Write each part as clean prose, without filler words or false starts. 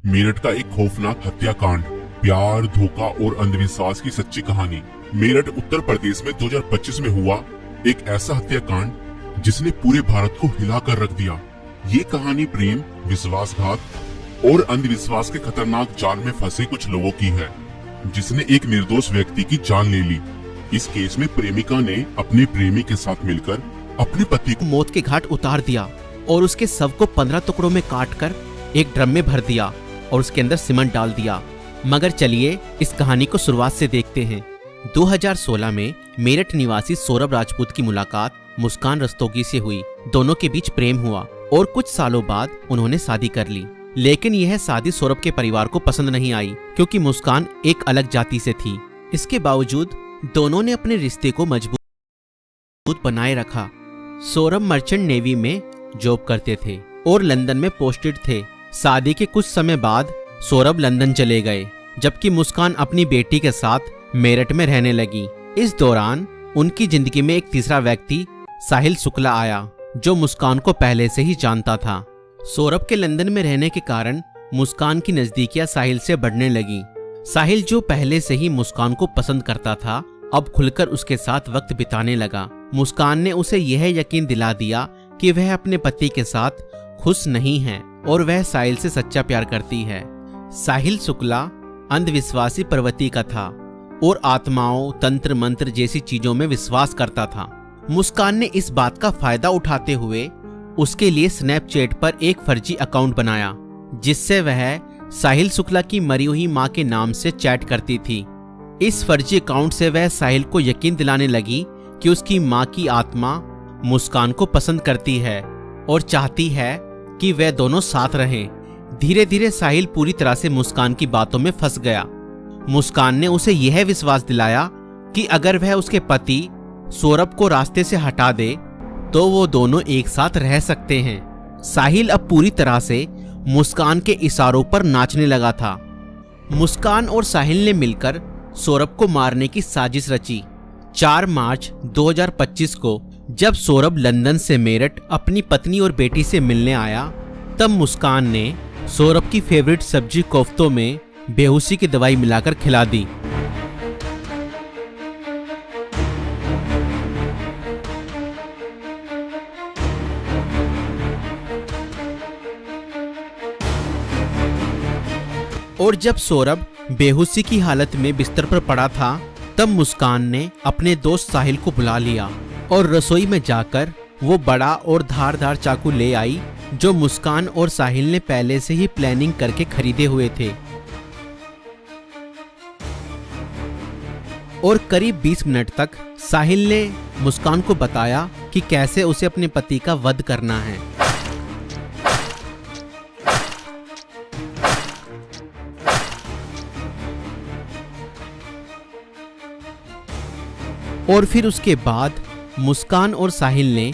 मेरठ का एक खौफनाक हत्याकांड, प्यार, धोखा और अंधविश्वास की सच्ची कहानी। मेरठ उत्तर प्रदेश में 2025 में हुआ एक ऐसा हत्याकांड जिसने पूरे भारत को हिलाकर रख दिया। ये कहानी प्रेम, विश्वासघात और अंधविश्वास के खतरनाक जाल में फंसे कुछ लोगों की है, जिसने एक निर्दोष व्यक्ति की जान ले ली। इस केस में प्रेमिका ने अपने प्रेमी के साथ मिलकर अपने पति को मौत के घाट उतार दिया और उसके शव को 15 टुकड़ों में काटकर एक ड्रम में भर दिया और उसके अंदर सीमेंट डाल दिया। मगर चलिए इस कहानी को शुरुआत से देखते हैं। 2016 में मेरठ निवासी सौरभ राजपूत की मुलाकात मुस्कान रस्तोगी से हुई। दोनों के बीच प्रेम हुआ और कुछ सालों बाद उन्होंने शादी कर ली। लेकिन यह शादी सौरभ के परिवार को पसंद नहीं आई, क्योंकि मुस्कान एक अलग जाति से थी। इसके बावजूद दोनों ने अपने रिश्ते को मजबूत बनाए रखा। सौरभ मर्चेंट नेवी में जॉब करते थे और लंदन में पोस्टेड थे। शादी के कुछ समय बाद सौरभ लंदन चले गए, जबकि मुस्कान अपनी बेटी के साथ मेरठ में रहने लगी। इस दौरान उनकी जिंदगी में एक तीसरा व्यक्ति साहिल शुक्ला आया, जो मुस्कान को पहले से ही जानता था। सौरभ के लंदन में रहने के कारण मुस्कान की नजदीकियां साहिल से बढ़ने लगी। साहिल, जो पहले से ही मुस्कान को पसंद करता था, अब खुलकर उसके साथ वक्त बिताने लगा। मुस्कान ने उसे यह यकीन दिला दिया कि वह अपने पति के साथ खुश नहीं है और वह साहिल से सच्चा प्यार करती है। साहिल शुक्ला अंधविश्वासी प्रवृत्ति का था और आत्माओं, तंत्र मंत्र जैसी चीजों में विश्वास करता था। मुस्कान ने इस बात का फायदा उठाते हुए उसके लिए स्नैपचैट पर एक फर्जी अकाउंट बनाया, जिससे वह साहिल शुक्ला की मरी हुई मां के नाम से चैट करती थी। इस फर्जी अकाउंट से वह साहिल को यकीन दिलाने लगी कि उसकी मां की आत्मा मुस्कान को पसंद करती है और चाहती है कि वे दोनों साथ रहें। धीरे धीरे साहिल पूरी तरह से मुस्कान की बातों में फंस गया। मुस्कान ने उसे यह विश्वास दिलाया कि अगर वह उसके पति सौरभ को रास्ते से हटा दे तो वो दोनों एक साथ रह सकते हैं। साहिल अब पूरी तरह से मुस्कान के इशारों पर नाचने लगा था। मुस्कान और साहिल ने मिलकर सौरभ को मारने की साजिश रची। 4 मार्च 2025 को जब सौरभ लंदन से मेरठ अपनी पत्नी और बेटी से मिलने आया, तब मुस्कान ने सौरभ की फेवरेट सब्जी कोफ्तों में बेहोशी की दवाई मिलाकर खिला दी। और जब सौरभ बेहोशी की हालत में बिस्तर पर पड़ा था, तब मुस्कान ने अपने दोस्त साहिल को बुला लिया और रसोई में जाकर वो बड़ा और धारदार चाकू ले आई, जो मुस्कान और साहिल ने पहले से ही प्लानिंग करके खरीदे हुए थे। और करीब 20 मिनट तक साहिल ने मुस्कान को बताया कि कैसे उसे अपने पति का वध करना है। और फिर उसके बाद मुस्कान और साहिल ने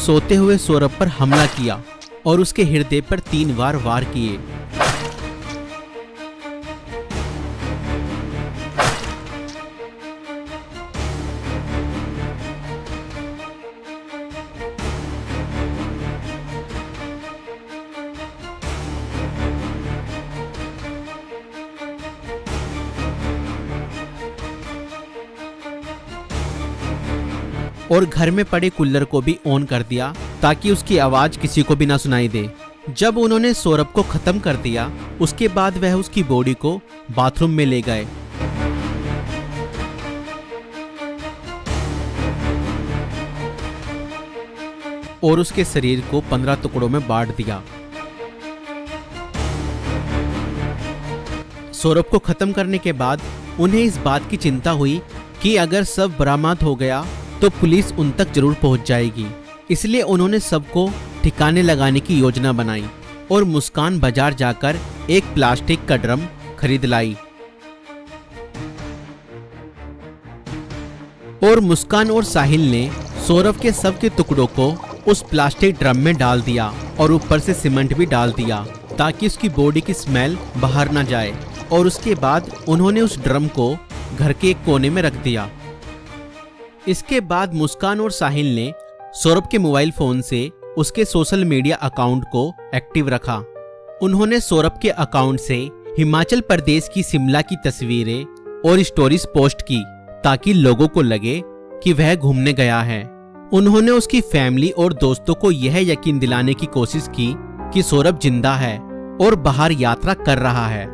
सोते हुए सौरभ पर हमला किया और उसके हृदय पर 3 बार वार किए। और घर में पड़े कूलर को भी ऑन कर दिया ताकि उसकी आवाज किसी को भी ना सुनाई दे। जब उन्होंने सौरभ को खत्म कर दिया, उसके बाद वह उसकी बॉडी को बाथरूम में ले गए। और उसके शरीर को 15 टुकड़ों में बांट दिया। सौरभ को खत्म करने के बाद उन्हें इस बात की चिंता हुई कि अगर सब बरामद हो गया तो पुलिस उन तक जरूर पहुंच जाएगी। इसलिए उन्होंने सबको ठिकाने लगाने की योजना बनाई और मुस्कान बाजार जाकर एक प्लास्टिक का ड्रम खरीद लाई। और मुस्कान और साहिल ने सौरभ के शव के टुकड़ों को उस प्लास्टिक ड्रम में डाल दिया और ऊपर से सीमेंट भी डाल दिया ताकि उसकी बॉडी की स्मेल बाहर ना जाए। और उसके बाद उन्होंने उस ड्रम को घर के एक कोने में रख दिया। इसके बाद मुस्कान और साहिल ने सौरभ के मोबाइल फोन से उसके सोशल मीडिया अकाउंट को एक्टिव रखा। उन्होंने सौरभ के अकाउंट से हिमाचल प्रदेश की शिमला की तस्वीरें और स्टोरीज पोस्ट की ताकि लोगों को लगे कि वह घूमने गया है। उन्होंने उसकी फैमिली और दोस्तों को यह यकीन दिलाने की कोशिश की कि सौरभ जिंदा है और बाहर यात्रा कर रहा है।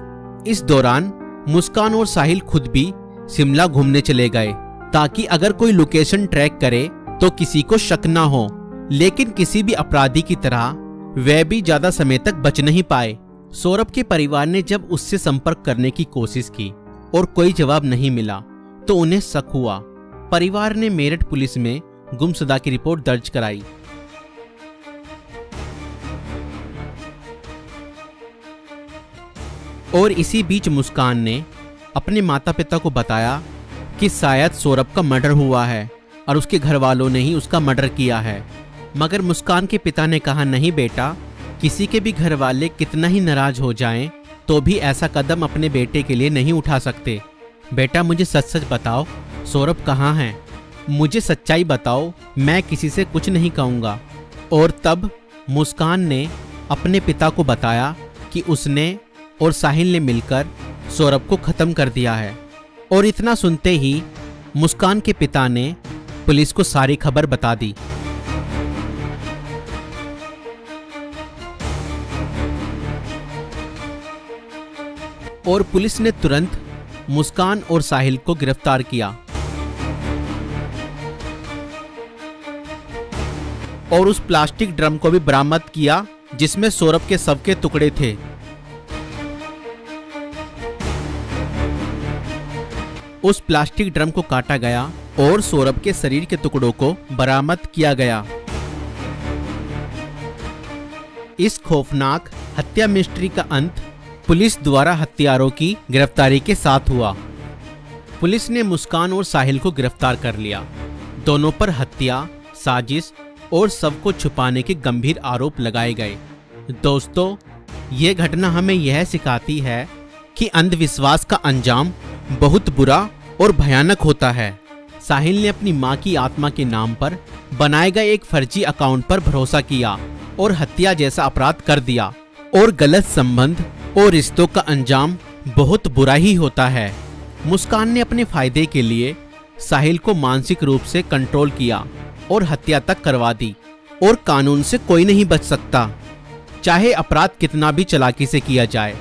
इस दौरान मुस्कान और साहिल खुद भी शिमला घूमने चले गए ताकि अगर कोई लोकेशन ट्रैक करे तो किसी को शक ना हो, लेकिन किसी भी अपराधी की तरह वह भी ज्यादा समय तक बच नहीं पाए। सौरभ के परिवार ने जब उससे संपर्क करने की कोशिश की और कोई जवाब नहीं मिला तो उन्हें शक हुआ। परिवार ने मेरठ पुलिस में गुमशुदा की रिपोर्ट दर्ज कराई। और इसी बीच मुस्कान ने अपने माता पिता को बताया कि शायद सौरभ का मर्डर हुआ है और उसके घर वालों ने ही उसका मर्डर किया है। मगर मुस्कान के पिता ने कहा, नहीं बेटा, किसी के भी घर वाले कितना ही नाराज हो जाएं तो भी ऐसा कदम अपने बेटे के लिए नहीं उठा सकते। बेटा, मुझे सच सच बताओ, सौरभ कहाँ है? मुझे सच्चाई बताओ, मैं किसी से कुछ नहीं कहूँगा। और तब मुस्कान ने अपने पिता को बताया कि उसने और साहिल ने मिलकर सौरभ को खत्म कर दिया है। और इतना सुनते ही मुस्कान के पिता ने पुलिस को सारी खबर बता दी। और पुलिस ने तुरंत मुस्कान और साहिल को गिरफ्तार किया और उस प्लास्टिक ड्रम को भी बरामद किया जिसमें सौरभ के शव के टुकड़े थे। उस प्लास्टिक ड्रम को काटा गया और सौरभ के शरीर के टुकड़ों को बरामद किया गया। इस खौफनाक हत्या मिस्ट्री का अंत पुलिस द्वारा हत्यारों की गिरफ्तारी के साथ हुआ। पुलिस ने मुस्कान और साहिल को गिरफ्तार कर लिया। दोनों पर हत्या, साजिश और शव को छुपाने के गंभीर आरोप लगाए गए। दोस्तों, ये घटना हमें यह सिखाती है कि अंधविश्वास का अंजाम बहुत बुरा और भयानक होता है। साहिल ने अपनी मां की आत्मा के नाम पर बनाए गए एक फर्जी अकाउंट पर भरोसा किया और हत्या जैसा अपराध कर दिया। और गलत संबंध और रिश्तों का अंजाम बहुत बुरा ही होता है। मुस्कान ने अपने फायदे के लिए साहिल को मानसिक रूप से कंट्रोल किया और हत्या तक करवा दी। और कानून से कोई नहीं बच सकता, चाहे अपराध कितना भी चालाकी से किया जाए।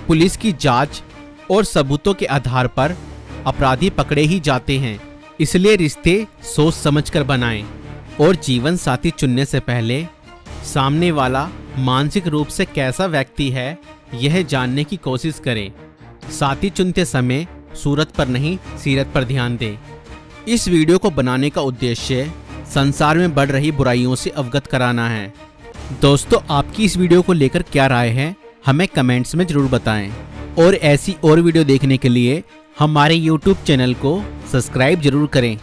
पुलिस की जांच और सबूतों के आधार पर अपराधी पकड़े ही जाते हैं। इसलिए रिश्ते सोच समझकर बनाएं और जीवन साथी चुनने से पहले सामने वाला मानसिक रूप से कैसा व्यक्ति है यह जानने की कोशिश करें। साथी चुनते समय सूरत पर नहीं, सीरत पर ध्यान दें। इस वीडियो को बनाने का उद्देश्य संसार में बढ़ रही बुराइयों से अवगत कराना है। दोस्तों, आपकी इस वीडियो को लेकर क्या राय है हमें कमेंट्स में जरूर बताएं। और ऐसी और वीडियो देखने के लिए हमारे YouTube चैनल को सब्सक्राइब जरूर करें।